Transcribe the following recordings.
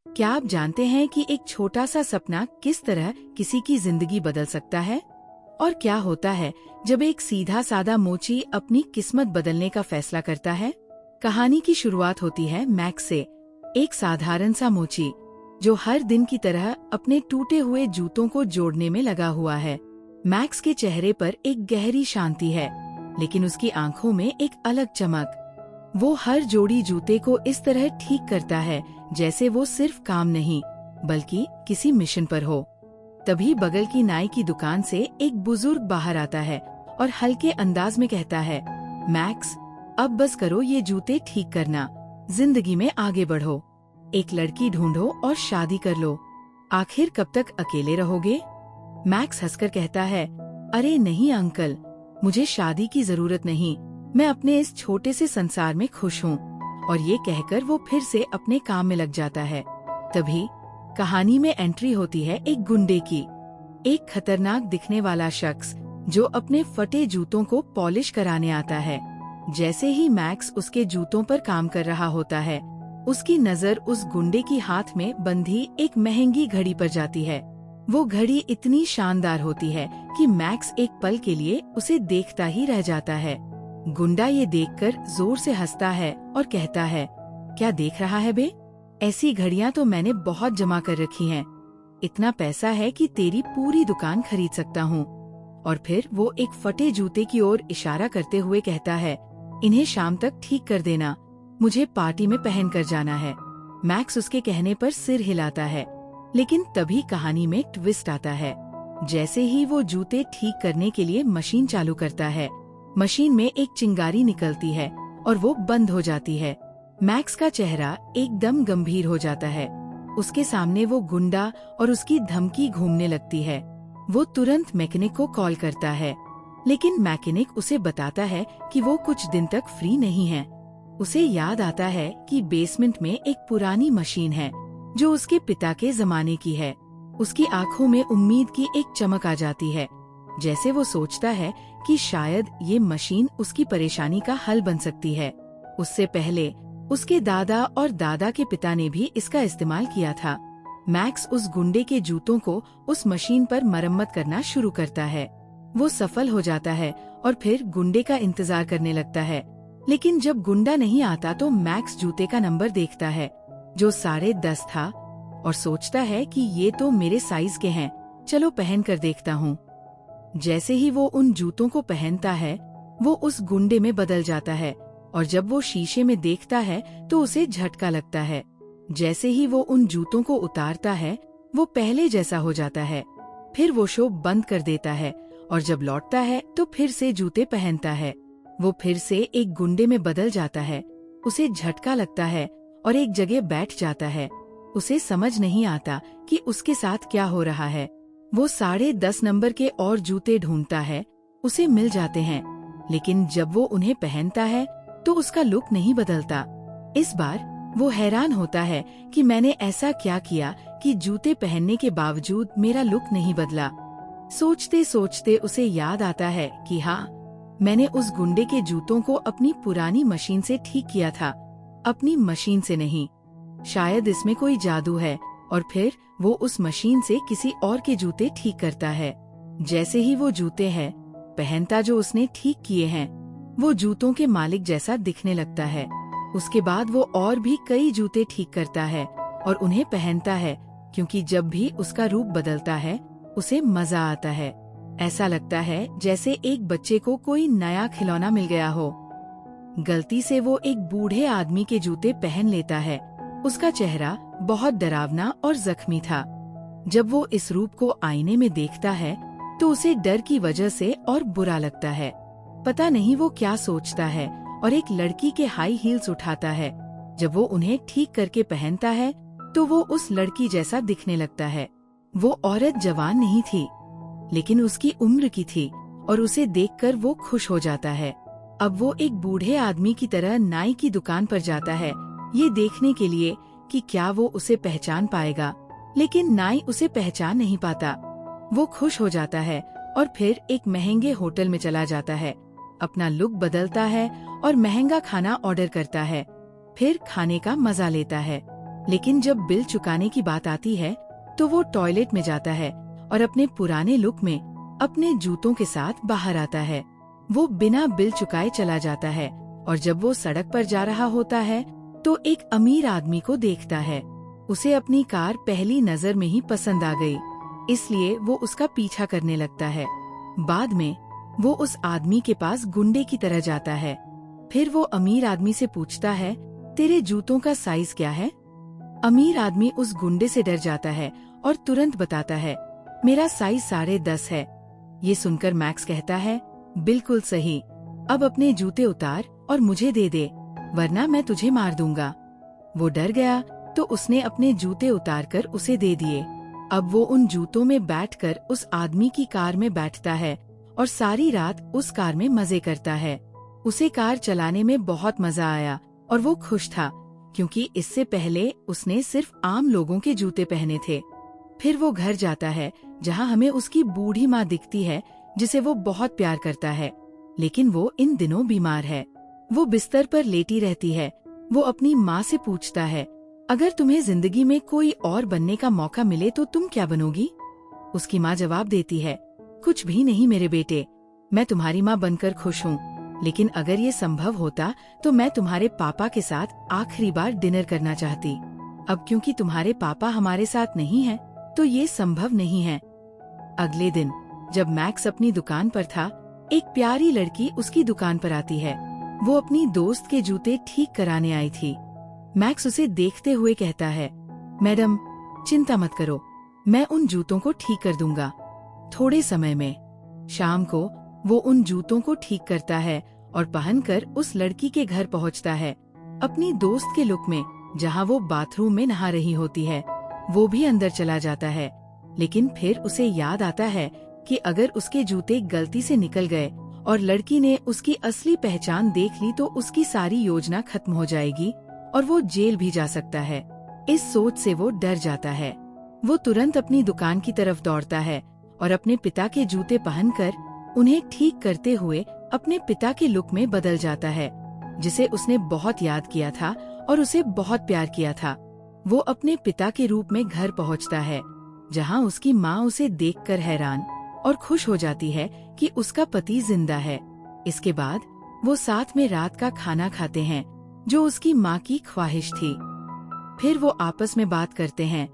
क्या आप जानते हैं कि एक छोटा सा सपना किस तरह किसी की जिंदगी बदल सकता है? और क्या होता है जब एक सीधा सादा मोची अपनी किस्मत बदलने का फैसला करता है? कहानी की शुरुआत होती है मैक्स से, एक साधारण सा मोची जो हर दिन की तरह अपने टूटे हुए जूतों को जोड़ने में लगा हुआ है। मैक्स के चेहरे पर एक गहरी शांति है, लेकिन उसकी आंखों में एक अलग चमक। वो हर जोड़ी जूते को इस तरह ठीक करता है जैसे वो सिर्फ काम नहीं बल्कि किसी मिशन पर हो। तभी बगल की नाई की दुकान से एक बुजुर्ग बाहर आता है और हल्के अंदाज में कहता है, मैक्स, अब बस करो ये जूते ठीक करना, जिंदगी में आगे बढ़ो, एक लड़की ढूंढो और शादी कर लो। आखिर कब तक अकेले रहोगे? मैक्स हंसकर कहता है, अरे नहीं अंकल, मुझे शादी की जरूरत नहीं, मैं अपने इस छोटे से संसार में खुश हूँ। और ये कहकर वो फिर से अपने काम में लग जाता है। तभी कहानी में एंट्री होती है एक गुंडे की, एक खतरनाक दिखने वाला शख्स जो अपने फटे जूतों को पॉलिश कराने आता है। जैसे ही मैक्स उसके जूतों पर काम कर रहा होता है, उसकी नजर उस गुंडे की हाथ में बंधी एक महंगी घड़ी पर जाती है। वो घड़ी इतनी शानदार होती है कि मैक्स एक पल के लिए उसे देखता ही रह जाता है। गुंडा ये देखकर जोर से हंसता है और कहता है, क्या देख रहा है बे? ऐसी घड़ियां तो मैंने बहुत जमा कर रखी हैं। इतना पैसा है कि तेरी पूरी दुकान खरीद सकता हूँ। और फिर वो एक फटे जूते की ओर इशारा करते हुए कहता है, इन्हें शाम तक ठीक कर देना, मुझे पार्टी में पहन कर जाना है। मैक्स उसके कहने पर सिर हिलाता है, लेकिन तभी कहानी में ट्विस्ट आता है। जैसे ही वो जूते ठीक करने के लिए मशीन चालू करता है, मशीन में एक चिंगारी निकलती है और वो बंद हो जाती है। मैक्स का चेहरा एकदम गंभीर हो जाता है। उसके सामने वो गुंडा और उसकी धमकी घूमने लगती है। वो तुरंत मैकेनिक को कॉल करता है, लेकिन मैकेनिक उसे बताता है कि वो कुछ दिन तक फ्री नहीं है। उसे याद आता है कि बेसमेंट में एक पुरानी मशीन है जो उसके पिता के जमाने की है। उसकी आंखों में उम्मीद की एक चमक आ जाती है, जैसे वो सोचता है कि शायद ये मशीन उसकी परेशानी का हल बन सकती है। उससे पहले उसके दादा और दादा के पिता ने भी इसका इस्तेमाल किया था। मैक्स उस गुंडे के जूतों को उस मशीन पर मरम्मत करना शुरू करता है। वो सफल हो जाता है और फिर गुंडे का इंतजार करने लगता है। लेकिन जब गुंडा नहीं आता तो मैक्स जूते का नंबर देखता है जो 10.5 था और सोचता है कि ये तो मेरे साइज के हैं, चलो पहन कर देखता हूँ। जैसे ही वो उन जूतों को पहनता है, वो उस गुंडे में बदल जाता है और जब वो शीशे में देखता है तो उसे झटका लगता है। जैसे ही वो उन जूतों को उतारता है, वो पहले जैसा हो जाता है। फिर वो शो बंद कर देता है और जब लौटता है तो फिर से जूते पहनता है। वो फिर से एक गुंडे में बदल जाता है। उसे झटका लगता है और एक जगह बैठ जाता है। उसे समझ नहीं आता कि उसके साथ क्या हो रहा है। वो 10.5 नंबर के और जूते ढूंढता है, उसे मिल जाते हैं, लेकिन जब वो उन्हें पहनता है तो उसका लुक नहीं बदलता। इस बार वो हैरान होता है कि मैंने ऐसा क्या किया कि जूते पहनने के बावजूद मेरा लुक नहीं बदला। सोचते सोचते उसे याद आता है कि हाँ, मैंने उस गुंडे के जूतों को अपनी पुरानी मशीन से ठीक किया था, अपनी मशीन से नहीं। शायद इसमें कोई जादू है। और फिर वो उस मशीन से किसी और के जूते ठीक करता है। जैसे ही वो जूते हैं पहनता जो उसने ठीक किए हैं, वो जूतों के मालिक जैसा दिखने लगता है। उसके बाद वो और भी कई जूते ठीक करता है और उन्हें पहनता है, क्योंकि जब भी उसका रूप बदलता है उसे मजा आता है। ऐसा लगता है जैसे एक बच्चे को कोई नया खिलौना मिल गया हो। गलती से वो एक बूढ़े आदमी के जूते पहन लेता है। उसका चेहरा बहुत डरावना और जख्मी था। जब वो इस रूप को आईने में देखता है तो उसे डर की वजह से और बुरा लगता है। पता नहीं वो क्या सोचता है और एक लड़की के हाई हील्स उठाता है। जब वो उन्हें ठीक करके पहनता है तो वो उस लड़की जैसा दिखने लगता है। वो औरत जवान नहीं थी, लेकिन उसकी उम्र की थी और उसे देखकर वो खुश हो जाता है। अब वो एक बूढ़े आदमी की तरह नाई की दुकान पर जाता है, ये देखने के लिए कि क्या वो उसे पहचान पाएगा, लेकिन नाई उसे पहचान नहीं पाता। वो खुश हो जाता है और फिर एक महंगे होटल में चला जाता है, अपना लुक बदलता है और महंगा खाना ऑर्डर करता है। फिर खाने का मजा लेता है। लेकिन जब बिल चुकाने की बात आती है तो वो टॉयलेट में जाता है और अपने पुराने लुक में अपने जूतों के साथ बाहर आता है। वो बिना बिल चुकाए चला जाता है और जब वो सड़क पर जा रहा होता है तो एक अमीर आदमी को देखता है। उसे अपनी कार पहली नजर में ही पसंद आ गई, इसलिए वो उसका पीछा करने लगता है। बाद में वो उस आदमी के पास गुंडे की तरह जाता है। फिर वो अमीर आदमी से पूछता है, तेरे जूतों का साइज क्या है? अमीर आदमी उस गुंडे से डर जाता है और तुरंत बताता है, मेरा साइज 10.5 है। ये सुनकर मैक्स कहता है, बिल्कुल सही, अब अपने जूते उतार और मुझे दे दे, वरना मैं तुझे मार दूंगा। वो डर गया तो उसने अपने जूते उतारकर उसे दे दिए। अब वो उन जूतों में बैठकर उस आदमी की कार में बैठता है और सारी रात उस कार में मजे करता है। उसे कार चलाने में बहुत मजा आया और वो खुश था, क्योंकि इससे पहले उसने सिर्फ आम लोगों के जूते पहने थे। फिर वो घर जाता है जहाँ हमें उसकी बूढ़ी माँ दिखती है, जिसे वो बहुत प्यार करता है, लेकिन वो इन दिनों बीमार है। वो बिस्तर पर लेटी रहती है। वो अपनी माँ से पूछता है, अगर तुम्हें जिंदगी में कोई और बनने का मौका मिले तो तुम क्या बनोगी? उसकी माँ जवाब देती है, कुछ भी नहीं मेरे बेटे, मैं तुम्हारी माँ बनकर खुश हूँ, लेकिन अगर ये संभव होता तो मैं तुम्हारे पापा के साथ आखिरी बार डिनर करना चाहती। अब क्योंकि तुम्हारे पापा हमारे साथ नहीं हैं, तो ये संभव नहीं है। अगले दिन जब मैक्स अपनी दुकान पर था, एक प्यारी लड़की उसकी दुकान पर आती है। वो अपनी दोस्त के जूते ठीक कराने आई थी। मैक्स उसे देखते हुए कहता है, मैडम चिंता मत करो, मैं उन जूतों को ठीक कर दूंगा थोड़े समय में। शाम को वो उन जूतों को ठीक करता है और पहनकर उस लड़की के घर पहुंचता है, अपनी दोस्त के लुक में, जहां वो बाथरूम में नहा रही होती है। वो भी अंदर चला जाता है, लेकिन फिर उसे याद आता है कि अगर उसके जूते गलती से निकल गए और लड़की ने उसकी असली पहचान देख ली तो उसकी सारी योजना खत्म हो जाएगी और वो जेल भी जा सकता है। इस सोच से वो डर जाता है। वो तुरंत अपनी दुकान की तरफ दौड़ता है और अपने पिता के जूते पहनकर उन्हें ठीक करते हुए अपने पिता के लुक में बदल जाता है, जिसे उसने बहुत याद किया था और उसे बहुत प्यार किया था। वो अपने पिता के रूप में घर पहुंचता है, जहां उसकी माँ उसे देखकर हैरान और खुश हो जाती है कि उसका पति जिंदा है। इसके बाद वो साथ में रात का खाना खाते हैं, जो उसकी माँ की ख्वाहिश थी। फिर वो आपस में बात करते हैं।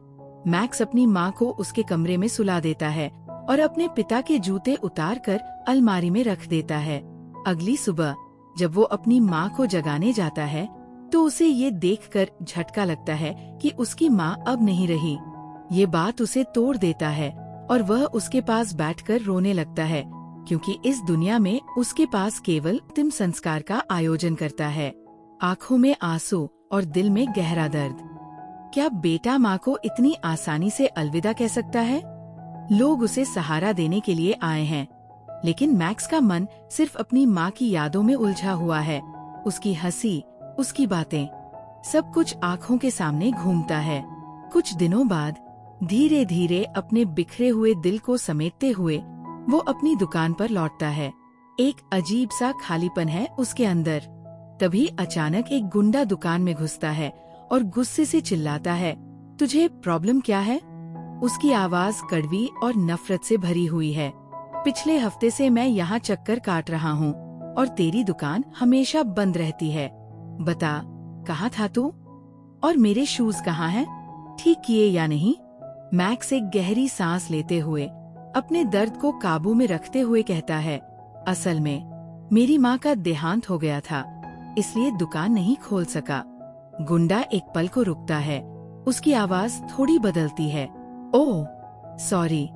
मैक्स अपनी माँ को उसके कमरे में सुला देता है और अपने पिता के जूते उतारकर अलमारी में रख देता है। अगली सुबह जब वो अपनी माँ को जगाने जाता है तो उसे ये देखकर झटका लगता है कि उसकी माँ अब नहीं रही। ये बात उसे तोड़ देता है और वह उसके पास बैठकर रोने लगता है, क्योंकि इस दुनिया में उसके पास केवल अंतिम संस्कार का आयोजन करता है। आँखों में आंसू और दिल में गहरा दर्द। क्या बेटा माँ को इतनी आसानी से अलविदा कह सकता है? लोग उसे सहारा देने के लिए आए हैं, लेकिन मैक्स का मन सिर्फ अपनी माँ की यादों में उलझा हुआ है। उसकी हंसी, उसकी बातें, सब कुछ आँखों के सामने घूमता है। कुछ दिनों बाद धीरे धीरे अपने बिखरे हुए दिल को समेटते हुए वो अपनी दुकान पर लौटता है। एक अजीब सा खालीपन है उसके अंदर। तभी अचानक एक गुंडा दुकान में घुसता है और गुस्से से चिल्लाता है, तुझे प्रॉब्लम क्या है? उसकी आवाज कड़वी और नफरत से भरी हुई है। पिछले हफ्ते से मैं यहाँ चक्कर काट रहा हूँ और तेरी दुकान हमेशा बंद रहती है। बता, कहाँ था तू? और मेरे शूज कहाँ हैं? ठीक किए या नहीं? मैक्स एक गहरी सांस लेते हुए अपने दर्द को काबू में रखते हुए कहता है, असल में मेरी माँ का देहांत हो गया था, इसलिए दुकान नहीं खोल सका। गुंडा एक पल को रुकता है, उसकी आवाज थोड़ी बदलती है, ओह सॉरी।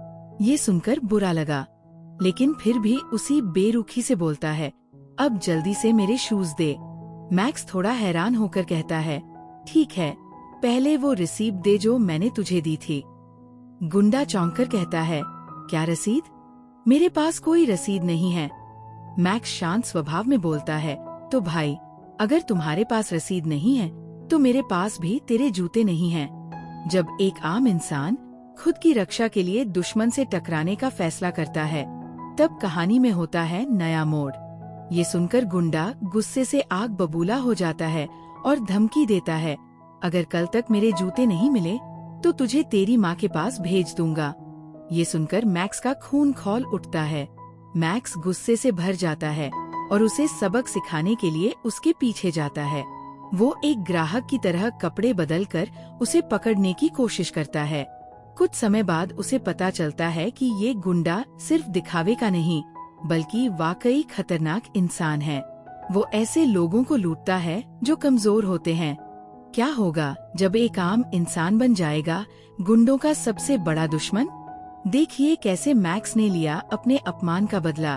ये सुनकर बुरा लगा, लेकिन फिर भी उसी बेरुखी से बोलता है, अब जल्दी से मेरे शूज दे। मैक्स थोड़ा हैरान होकर कहता है, ठीक है, पहले वो रसीद दे जो मैंने तुझे दी थी। गुंडा चौंककर कहता है, क्या रसीद? मेरे पास कोई रसीद नहीं है। मैक्स शांत स्वभाव में बोलता है, तो भाई, अगर तुम्हारे पास रसीद नहीं है तो मेरे पास भी तेरे जूते नहीं हैं। जब एक आम इंसान खुद की रक्षा के लिए दुश्मन से टकराने का फैसला करता है, तब कहानी में होता है नया मोड़। ये सुनकर गुंडा गुस्से से आग बबूला हो जाता है और धमकी देता है, अगर कल तक मेरे जूते नहीं मिले तो तुझे तेरी माँ के पास भेज दूंगा। ये सुनकर मैक्स का खून खौल उठता है। मैक्स गुस्से से भर जाता है और उसे सबक सिखाने के लिए उसके पीछे जाता है। वो एक ग्राहक की तरह कपड़े बदलकर उसे पकड़ने की कोशिश करता है। कुछ समय बाद उसे पता चलता है कि ये गुंडा सिर्फ दिखावे का नहीं बल्कि वाकई खतरनाक इंसान है। वो ऐसे लोगों को लूटता है जो कमजोर होते हैं। क्या होगा जब एक आम इंसान बन जाएगा गुंडों का सबसे बड़ा दुश्मन? देखिए कैसे मैक्स ने लिया अपने अपमान का बदला।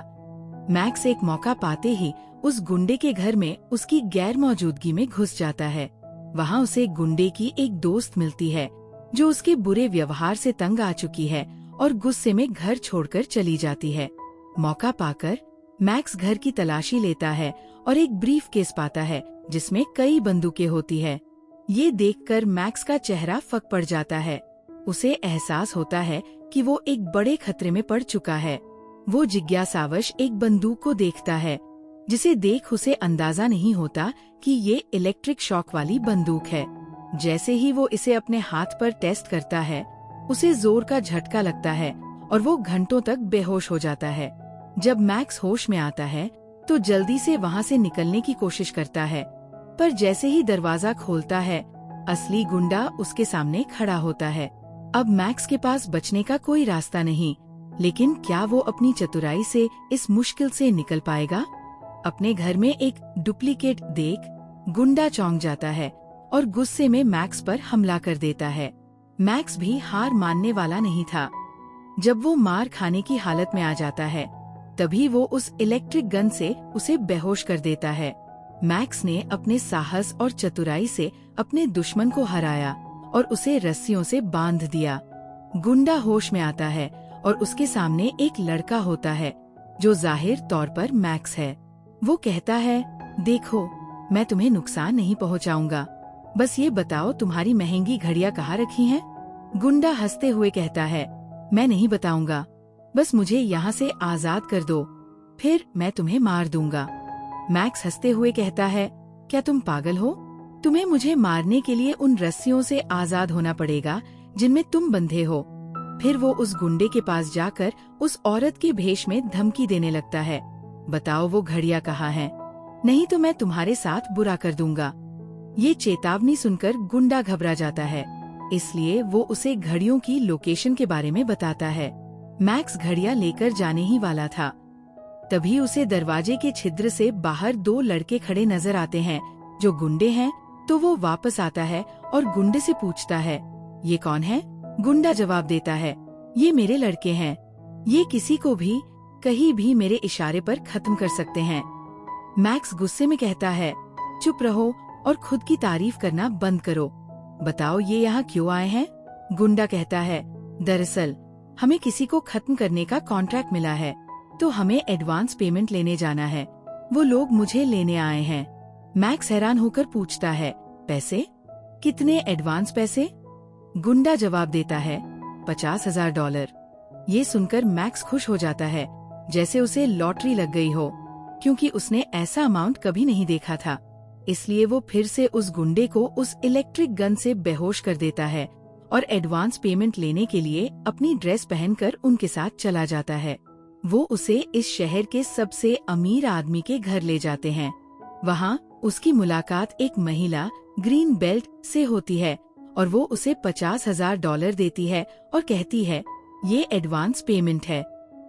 मैक्स एक मौका पाते ही उस गुंडे के घर में उसकी गैर मौजूदगी में घुस जाता है। वहाँ उसे गुंडे की एक दोस्त मिलती है जो उसके बुरे व्यवहार से तंग आ चुकी है और गुस्से में घर छोड़कर चली जाती है। मौका पाकर मैक्स घर की तलाशी लेता है और एक ब्रीफ केस पाता है जिसमें कई बंदूकें होती है। ये देखकर मैक्स का चेहरा फक पड़ जाता है। उसे एहसास होता है कि वो एक बड़े खतरे में पड़ चुका है। वो जिज्ञासावश एक बंदूक को देखता है जिसे देख उसे अंदाजा नहीं होता कि ये इलेक्ट्रिक शॉक वाली बंदूक है। जैसे ही वो इसे अपने हाथ पर टेस्ट करता है उसे जोर का झटका लगता है और वो घंटों तक बेहोश हो जाता है। जब मैक्स होश में आता है तो जल्दी से वहाँ से निकलने की कोशिश करता है, पर जैसे ही दरवाजा खोलता है असली गुंडा उसके सामने खड़ा होता है। अब मैक्स के पास बचने का कोई रास्ता नहीं, लेकिन क्या वो अपनी चतुराई से इस मुश्किल से निकल पाएगा? अपने घर में एक डुप्लीकेट देख गुंडा चौंक जाता है और गुस्से में मैक्स पर हमला कर देता है। मैक्स भी हार मानने वाला नहीं था। जब वो मार खाने की हालत में आ जाता है तभी वो उस इलेक्ट्रिक गन से उसे बेहोश कर देता है। मैक्स ने अपने साहस और चतुराई से अपने दुश्मन को हराया और उसे रस्सियों से बांध दिया। गुंडा होश में आता है और उसके सामने एक लड़का होता है जो जाहिर तौर पर मैक्स है। वो कहता है, देखो मैं तुम्हें नुकसान नहीं पहुंचाऊंगा, बस ये बताओ तुम्हारी महंगी घड़ियां कहाँ रखी हैं? गुंडा हंसते हुए कहता है, मैं नहीं बताऊंगा, बस मुझे यहाँ से आजाद कर दो, फिर मैं तुम्हें मार दूंगा। मैक्स हंसते हुए कहता है, क्या तुम पागल हो? तुम्हें मुझे मारने के लिए उन रस्सियों से आजाद होना पड़ेगा जिनमें तुम बंधे हो। फिर वो उस गुंडे के पास जाकर उस औरत के भेष में धमकी देने लगता है, बताओ वो घड़ियां कहाँ हैं, नहीं तो मैं तुम्हारे साथ बुरा कर दूंगा। ये चेतावनी सुनकर गुंडा घबरा जाता है, इसलिए वो उसे घड़ियों की लोकेशन के बारे में बताता है। मैक्स घड़ियां लेकर जाने ही वाला था, तभी उसे दरवाजे के छिद्र से बाहर दो लड़के खड़े नजर आते हैं जो गुंडे हैं। तो वो वापस आता है और गुंडे से पूछता है, ये कौन है? गुंडा जवाब देता है, ये मेरे लड़के हैं, ये किसी को भी कहीं भी मेरे इशारे पर खत्म कर सकते हैं। मैक्स गुस्से में कहता है, चुप रहो और खुद की तारीफ करना बंद करो, बताओ ये यहाँ क्यों आए हैं? गुंडा कहता है, दरअसल हमें किसी को खत्म करने का कॉन्ट्रैक्ट मिला है, तो हमें एडवांस पेमेंट लेने जाना है, वो लोग मुझे लेने आए हैं। मैक्स हैरान होकर पूछता है, पैसे? कितने एडवांस पैसे? गुंडा जवाब देता है, $50,000। ये सुनकर मैक्स खुश हो जाता है जैसे उसे लॉटरी लग गई हो, क्योंकि उसने ऐसा अमाउंट कभी नहीं देखा था। इसलिए वो फिर से उस गुंडे को उस इलेक्ट्रिक गन से बेहोश कर देता है और एडवांस पेमेंट लेने के लिए अपनी ड्रेस पहनकर उनके साथ चला जाता है। वो उसे इस शहर के सबसे अमीर आदमी के घर ले जाते हैं। वहाँ उसकी मुलाकात एक महिला ग्रीन बेल्ट से होती है और वो उसे $50,000 देती है और कहती है, ये एडवांस पेमेंट है,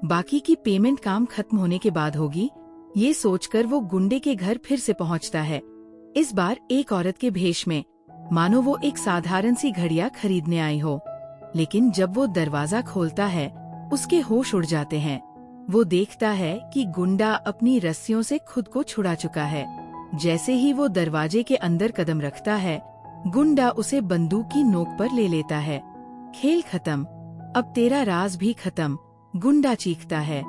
बाकी की पेमेंट काम खत्म होने के बाद होगी। ये सोचकर वो गुंडे के घर फिर से पहुंचता है, इस बार एक औरत के भेष में, मानो वो एक साधारण सी घड़ियां खरीदने आई हो। लेकिन जब वो दरवाजा खोलता है उसके होश उड़ जाते हैं। वो देखता है कि गुंडा अपनी रस्सियों से खुद को छुड़ा चुका है। जैसे ही वो दरवाजे के अंदर कदम रखता है गुंडा उसे बंदूक की नोक पर ले लेता है। खेल खत्म, अब तेरा राज भी खत्म, गुंडा चीखता है।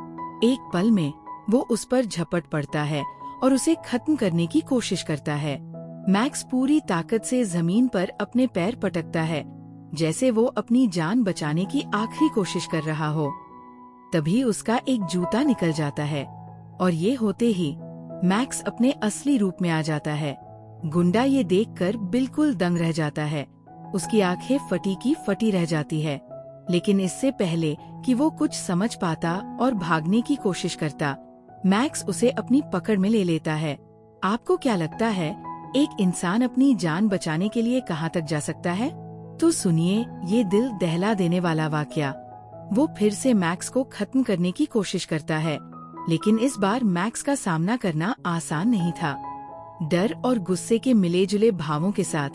एक पल में वो उस पर झपट पड़ता है और उसे खत्म करने की कोशिश करता है। मैक्स पूरी ताकत से जमीन पर अपने पैर पटकता है जैसे वो अपनी जान बचाने की आखिरी कोशिश कर रहा हो। तभी उसका एक जूता निकल जाता है और ये होते ही मैक्स अपने असली रूप में आ जाता है। गुंडा ये देखकर बिल्कुल दंग रह जाता है। उसकी आंखें फटी की फटी रह जाती है। लेकिन इससे पहले कि वो कुछ समझ पाता और भागने की कोशिश करता, मैक्स उसे अपनी पकड़ में ले लेता है। आपको क्या लगता है, एक इंसान अपनी जान बचाने के लिए कहाँ तक जा सकता है? तो सुनिए ये दिल दहला देने वाला वाकया। वो फिर से मैक्स को खत्म करने की कोशिश करता है, लेकिन इस बार मैक्स का सामना करना आसान नहीं था। डर और गुस्से के मिले जुले भावों के साथ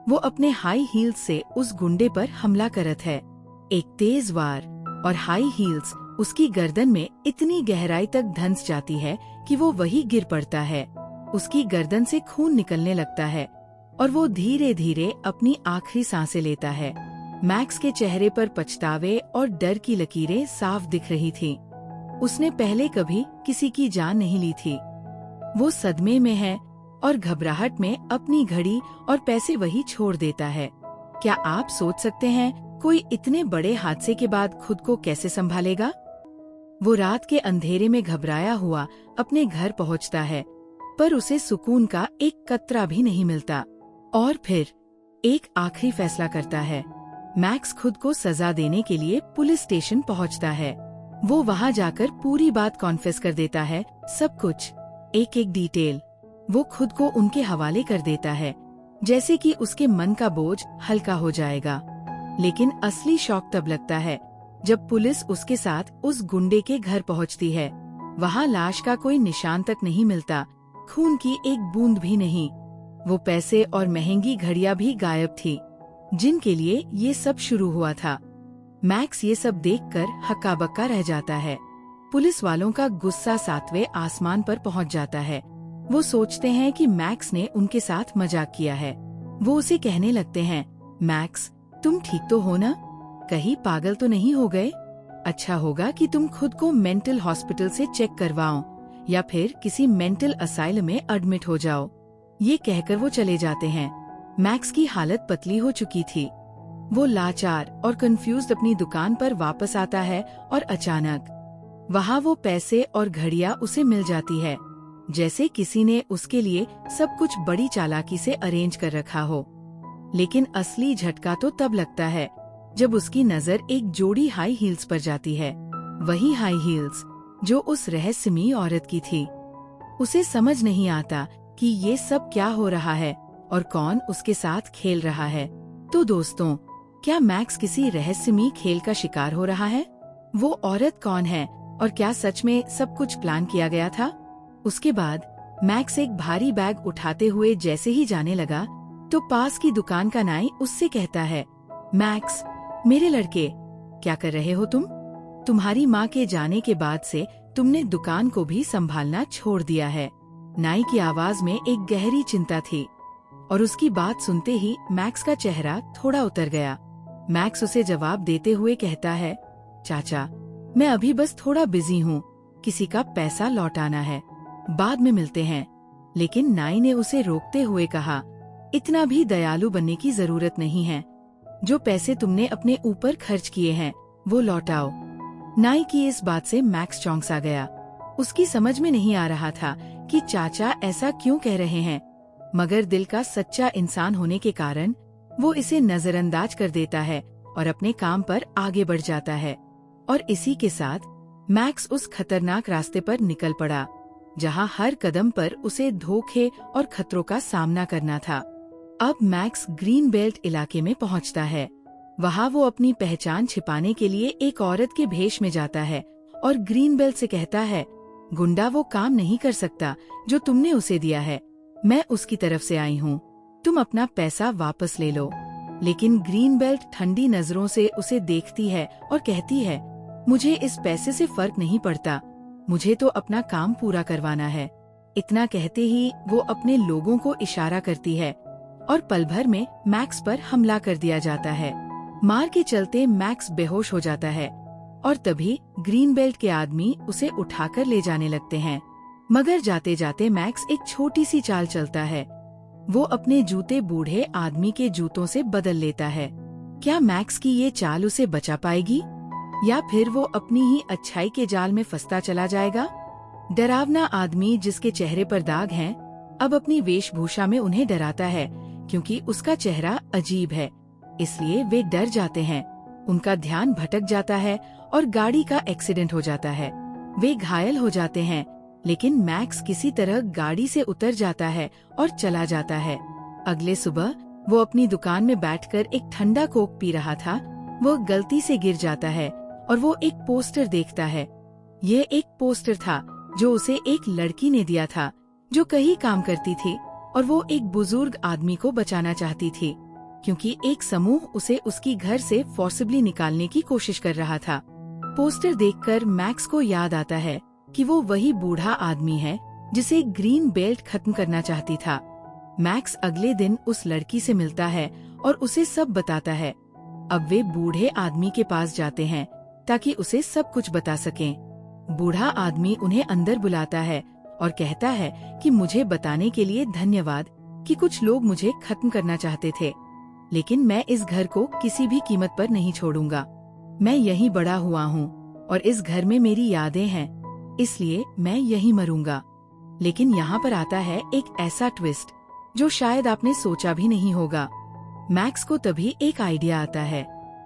वो अपने हाई हील्स से उस गुंडे पर हमला करत है। एक तेज वार और हाई हील्स उसकी गर्दन में इतनी गहराई तक धंस जाती है कि वो वही गिर पड़ता है। उसकी गर्दन से खून निकलने लगता है और वो धीरे धीरे अपनी आखिरी सांसें लेता है। मैक्स के चेहरे पर पछतावे और डर की लकीरें साफ दिख रही थीं। उसने पहले कभी किसी की जान नहीं ली थी। वो सदमे में है और घबराहट में अपनी घड़ी और पैसे वही छोड़ देता है। क्या आप सोच सकते हैं कोई इतने बड़े हादसे के बाद खुद को कैसे संभालेगा? वो रात के अंधेरे में घबराया हुआ अपने घर पहुंचता है, पर उसे सुकून का एक कतरा भी नहीं मिलता। और फिर एक आखिरी फैसला करता है। मैक्स खुद को सजा देने के लिए पुलिस स्टेशन पहुंचता है। वो वहां जाकर पूरी बात कॉन्फेस कर देता है, सब कुछ, एक एक डिटेल। वो खुद को उनके हवाले कर देता है, जैसे कि उसके मन का बोझ हल्का हो जाएगा। लेकिन असली शौक तब लगता है जब पुलिस उसके साथ उस गुंडे के घर पहुंचती है। वहां लाश का कोई निशान तक नहीं मिलता, खून की एक बूंद भी नहीं। वो पैसे और महंगी घड़ियां भी गायब थी, जिनके लिए ये सब शुरू हुआ था। मैक्स ये सब देखकर हक्का बक्का रह जाता है। पुलिस वालों का गुस्सा 7वें आसमान पर पहुंच जाता है। वो सोचते हैं कि मैक्स ने उनके साथ मजाक किया है। वो उसे कहने लगते हैं, मैक्स तुम ठीक तो हो ना? कहीं पागल तो नहीं हो गए? अच्छा होगा कि तुम खुद को मेंटल हॉस्पिटल से चेक करवाओ या फिर किसी मेंटल असाइलम में एडमिट हो जाओ। ये कहकर वो चले जाते हैं। मैक्स की हालत पतली हो चुकी थी। वो लाचार और कंफ्यूज्ड अपनी दुकान पर वापस आता है और अचानक वहाँ वो पैसे और घड़ियां उसे मिल जाती है, जैसे किसी ने उसके लिए सब कुछ बड़ी चालाकी से अरेंज कर रखा हो। लेकिन असली झटका तो तब लगता है जब उसकी नजर एक जोड़ी हाई हील्स पर जाती है। वही हाई हील्स जो उस रहस्यमयी औरत की थी। उसे समझ नहीं आता कि ये सब क्या हो रहा है और कौन उसके साथ खेल रहा है। तो दोस्तों, क्या मैक्स किसी रहस्यमयी खेल का शिकार हो रहा है? वो औरत कौन है और क्या सच में सब कुछ प्लान किया गया था? उसके बाद मैक्स एक भारी बैग उठाते हुए जैसे ही जाने लगा तो पास की दुकान का नाई उससे कहता है, मैक्स मेरे लड़के, क्या कर रहे हो तुम? तुम्हारी माँ के जाने के बाद से तुमने दुकान को भी संभालना छोड़ दिया है। नाई की आवाज में एक गहरी चिंता थी और उसकी बात सुनते ही मैक्स का चेहरा थोड़ा उतर गया। मैक्स उसे जवाब देते हुए कहता है, चाचा मैं अभी बस थोड़ा बिजी हूँ, किसी का पैसा लौटाना है, बाद में मिलते हैं। लेकिन नाई ने उसे रोकते हुए कहा, इतना भी दयालु बनने की जरूरत नहीं है। जो पैसे तुमने अपने ऊपर खर्च किए हैं वो लौटाओ। नाई की इस बात से मैक्स चौंक गया। उसकी समझ में नहीं आ रहा था कि चाचा ऐसा क्यों कह रहे हैं, मगर दिल का सच्चा इंसान होने के कारण वो इसे नजरअंदाज कर देता है और अपने काम पर आगे बढ़ जाता है। और इसी के साथ मैक्स उस खतरनाक रास्ते पर निकल पड़ा जहां हर कदम पर उसे धोखे और खतरों का सामना करना था। अब मैक्स ग्रीन बेल्ट इलाके में पहुंचता है। वहां वो अपनी पहचान छिपाने के लिए एक औरत के भेष में जाता है और ग्रीन बेल्ट से कहता है, गुंडा वो काम नहीं कर सकता जो तुमने उसे दिया है, मैं उसकी तरफ से आई हूँ, तुम अपना पैसा वापस ले लो। लेकिन ग्रीन बेल्ट ठंडी नजरों से उसे देखती है और कहती है, मुझे इस पैसे से फर्क नहीं पड़ता, मुझे तो अपना काम पूरा करवाना है। इतना कहते ही वो अपने लोगों को इशारा करती है और पल भर में मैक्स पर हमला कर दिया जाता है। मार के चलते मैक्स बेहोश हो जाता है और तभी ग्रीन बेल्ट के आदमी उसे उठाकर ले जाने लगते हैं। मगर जाते जाते मैक्स एक छोटी सी चाल चलता है। वो अपने जूते बूढ़े आदमी के जूतों से बदल लेता है। क्या मैक्स की ये चाल उसे बचा पाएगी या फिर वो अपनी ही अच्छाई के जाल में फंसता चला जाएगा? डरावना आदमी जिसके चेहरे पर दाग हैं अब अपनी वेशभूषा में उन्हें डराता है, क्योंकि उसका चेहरा अजीब है। इसलिए वे डर जाते हैं। उनका ध्यान भटक जाता है और गाड़ी का एक्सीडेंट हो जाता है। वे घायल हो जाते हैं, लेकिन मैक्स किसी तरह गाड़ी से उतर जाता है और चला जाता है। अगले सुबह वो अपनी दुकान में बैठकर एक ठंडा कोक पी रहा था। वो गलती से गिर जाता है और वो एक पोस्टर देखता है। ये एक पोस्टर था जो उसे एक लड़की ने दिया था, जो कहीं काम करती थी और वो एक बुजुर्ग आदमी को बचाना चाहती थी, क्योंकि एक समूह उसे उसकी घर से फोर्सिबली निकालने की कोशिश कर रहा था। पोस्टर देखकर मैक्स को याद आता है कि वो वही बूढ़ा आदमी है जिसे ग्रीन बेल्ट खत्म करना चाहती था। मैक्स अगले दिन उस लड़की से मिलता है और उसे सब बताता है। अब वे बूढ़े आदमी के पास जाते हैं ताकि उसे सब कुछ बता सकें। बूढ़ा आदमी उन्हें अंदर बुलाता है और कहता है कि मुझे बताने के लिए धन्यवाद कि कुछ लोग मुझे खत्म करना चाहते थे, लेकिन मैं इस घर को किसी भी कीमत पर नहीं छोड़ूंगा। मैं यहीं बड़ा हुआ हूँ और इस घर में मेरी यादें हैं, इसलिए मैं यहीं मरूंगा। लेकिन यहाँ पर आता है एक ऐसा ट्विस्ट जो शायद आपने सोचा भी नहीं होगा। मैक्स को तभी एक आइडिया आता है।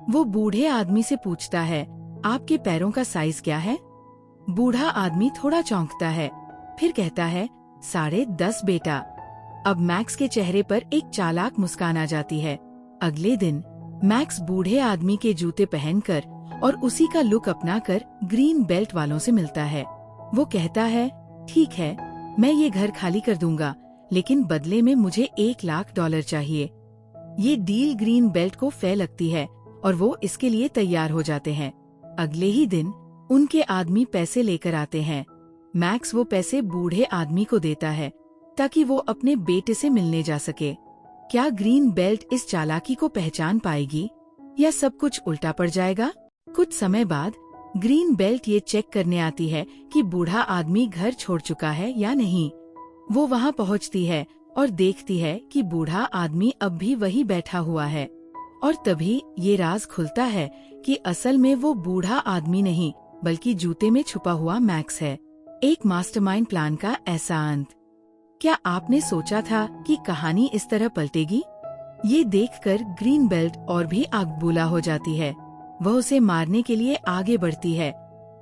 वो बूढ़े आदमी से पूछता है, आपके पैरों का साइज क्या है? बूढ़ा आदमी थोड़ा चौंकता है, फिर कहता है 10.5 बेटा। अब मैक्स के चेहरे पर एक चालाक मुस्कान आ जाती है। अगले दिन मैक्स बूढ़े आदमी के जूते पहनकर और उसी का लुक अपनाकर ग्रीन बेल्ट वालों से मिलता है। वो कहता है, ठीक है, मैं ये घर खाली कर दूंगा, लेकिन बदले में मुझे $1,00,000 चाहिए। ये डील ग्रीन बेल्ट को फेयर लगती है और वो इसके लिए तैयार हो जाते हैं। अगले ही दिन उनके आदमी पैसे लेकर आते हैं। मैक्स वो पैसे बूढ़े आदमी को देता है ताकि वो अपने बेटे से मिलने जा सके। क्या ग्रीन बेल्ट इस चालाकी को पहचान पाएगी या सब कुछ उल्टा पड़ जाएगा? कुछ समय बाद ग्रीन बेल्ट ये चेक करने आती है कि बूढ़ा आदमी घर छोड़ चुका है या नहीं। वो वहाँ पहुँचती है और देखती है कि बूढ़ा आदमी अब भी वही बैठा हुआ है। और तभी ये राज खुलता है कि असल में वो बूढ़ा आदमी नहीं, बल्कि जूते में छुपा हुआ मैक्स है। एक मास्टरमाइंड प्लान का ऐसा अंत। क्या आपने सोचा था कि कहानी इस तरह पलटेगी? ये देखकर ग्रीन बेल्ट और भी आगबूला हो जाती है। वह उसे मारने के लिए आगे बढ़ती है।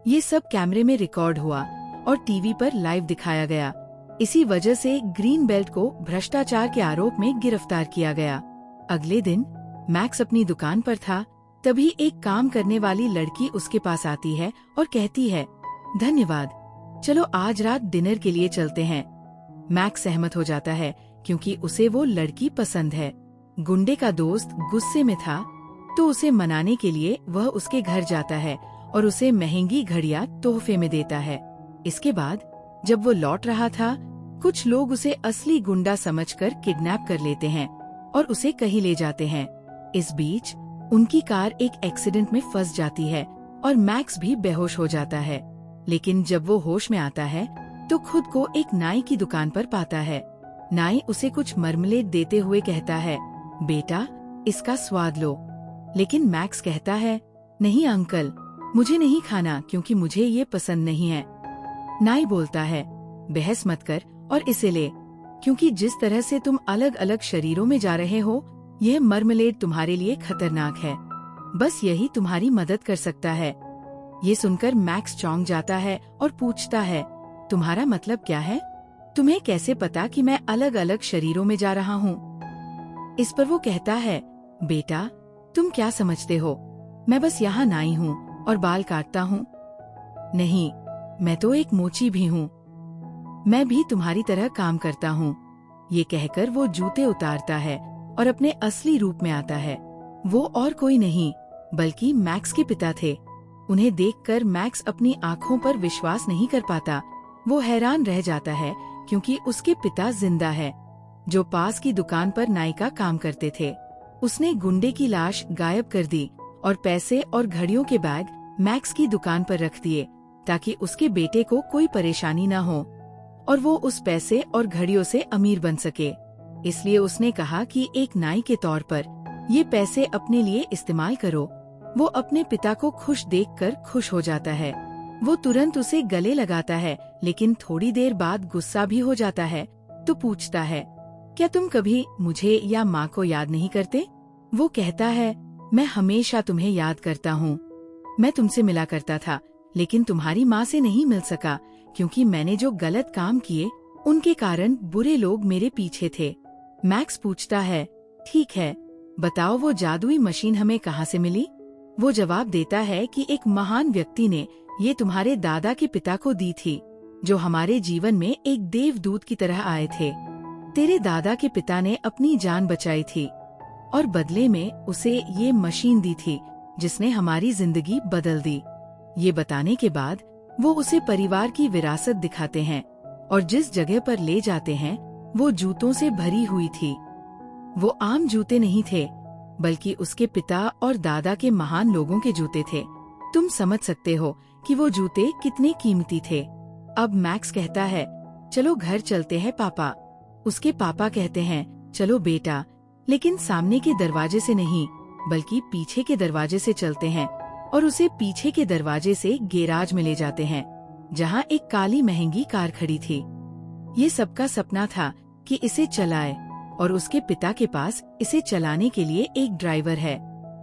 ये सब कैमरे में रिकॉर्ड हुआ और टीवी पर लाइव दिखाया गया। इसी वजह से ग्रीन बेल्ट को भ्रष्टाचार के आरोप में गिरफ्तार किया गया। अगले दिन मैक्स अपनी दुकान पर था, तभी एक काम करने वाली लड़की उसके पास आती है और कहती है, धन्यवाद, चलो आज रात डिनर के लिए चलते हैं। मैक्स सहमत हो जाता है क्योंकि उसे वो लड़की पसंद है। गुंडे का दोस्त गुस्से में था, तो उसे मनाने के लिए वह उसके घर जाता है और उसे महंगी घड़ियां तोहफे में देता है। इसके बाद जब वो लौट रहा था, कुछ लोग उसे असली गुंडा समझकर किडनैप कर लेते हैं और उसे कहीं ले जाते हैं। इस बीच उनकी कार एक एक्सीडेंट में फंस जाती है और मैक्स भी बेहोश हो जाता है। लेकिन जब वो होश में आता है तो खुद को एक नाई की दुकान पर पाता है। नाई उसे कुछ मरमलेट देते हुए कहता है, बेटा, इसका स्वाद लो। लेकिन मैक्स कहता है, नहीं अंकल, मुझे नहीं खाना क्योंकि मुझे ये पसंद नहीं है। नाई बोलता है, बहस मत कर और इसे ले, क्योंकि जिस तरह से तुम अलग अलग शरीरों में जा रहे हो, यह मरमलेट तुम्हारे लिए खतरनाक है। बस यही तुम्हारी मदद कर सकता है। ये सुनकर मैक्स चौंक जाता है और पूछता है, तुम्हारा मतलब क्या है? तुम्हें कैसे पता कि मैं अलग अलग शरीरों में जा रहा हूँ? इस पर वो कहता है, बेटा, तुम क्या समझते हो? मैं बस यहाँ नाई हूँ और बाल काटता हूँ। नहीं, मैं तो एक मोची भी हूँ। मैं भी तुम्हारी तरह काम करता हूँ। ये कहकर वो जूते उतारता है और अपने असली रूप में आता है। वो और कोई नहीं बल्कि मैक्स के पिता थे। उन्हें देखकर मैक्स अपनी आंखों पर विश्वास नहीं कर पाता। वो हैरान रह जाता है क्योंकि उसके पिता जिंदा है, जो पास की दुकान पर नाई का काम करते थे। उसने गुंडे की लाश गायब कर दी और पैसे और घड़ियों के बैग मैक्स की दुकान पर रख दिए ताकि उसके बेटे को कोई परेशानी न हो और वो उस पैसे और घड़ियों से अमीर बन सके। इसलिए उसने कहा कि एक नाई के तौर पर ये पैसे अपने लिए इस्तेमाल करो। वो अपने पिता को खुश देखकर खुश हो जाता है। वो तुरंत उसे गले लगाता है, लेकिन थोड़ी देर बाद गुस्सा भी हो जाता है तो पूछता है, क्या तुम कभी मुझे या माँ को याद नहीं करते? वो कहता है, मैं हमेशा तुम्हें याद करता हूँ। मैं तुमसे मिला करता था, लेकिन तुम्हारी माँ से नहीं मिल सका, क्योंकि मैंने जो गलत काम किए उनके कारण बुरे लोग मेरे पीछे थे। मैक्स पूछता है, ठीक है, बताओ वो जादुई मशीन हमें कहाँ से मिली? वो जवाब देता है कि एक महान व्यक्ति ने ये तुम्हारे दादा के पिता को दी थी, जो हमारे जीवन में एक देवदूत की तरह आए थे। तेरे दादा के पिता ने अपनी जान बचाई थी और बदले में उसे ये मशीन दी थी, जिसने हमारी जिंदगी बदल दी। ये बताने के बाद वो उसे परिवार की विरासत दिखाते हैं और जिस जगह पर ले जाते हैं वो जूतों से भरी हुई थी। वो आम जूते नहीं थे, बल्कि उसके पिता और दादा के महान लोगों के जूते थे। तुम समझ सकते हो कि वो जूते कितने कीमती थे। अब मैक्स कहता है, चलो घर चलते हैं पापा। उसके पापा कहते हैं, चलो बेटा, लेकिन सामने के दरवाजे से नहीं, बल्कि पीछे के दरवाजे से चलते हैं। और उसे पीछे के दरवाजे से गैराज में ले जाते हैं, जहाँ एक काली महंगी कार खड़ी थी। ये सबका सपना था कि इसे चलाए, और उसके पिता के पास इसे चलाने के लिए एक ड्राइवर है।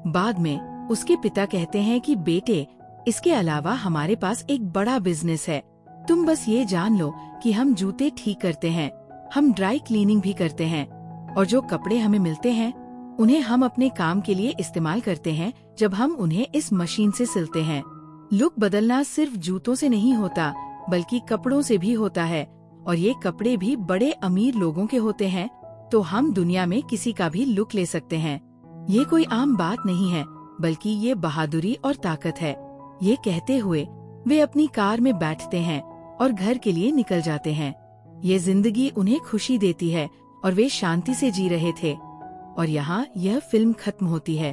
बाद में उसके पिता कहते हैं कि बेटे, इसके अलावा हमारे पास एक बड़ा बिजनेस है। तुम बस ये जान लो कि हम जूते ठीक करते हैं, हम ड्राई क्लीनिंग भी करते हैं, और जो कपड़े हमें मिलते हैं उन्हें हम अपने काम के लिए इस्तेमाल करते हैं, जब हम उन्हें इस मशीन से सिलते हैं। लुक बदलना सिर्फ जूतों से नहीं होता, बल्कि कपड़ों से भी होता है, और ये कपड़े भी बड़े अमीर लोगों के होते हैं, तो हम दुनिया में किसी का भी लुक ले सकते हैं। ये कोई आम बात नहीं है, बल्कि ये बहादुरी और ताकत है। ये कहते हुए वे अपनी कार में बैठते हैं और घर के लिए निकल जाते हैं। ये जिंदगी उन्हें खुशी देती है और वे शांति से जी रहे थे। और यहाँ यह फिल्म खत्म होती है।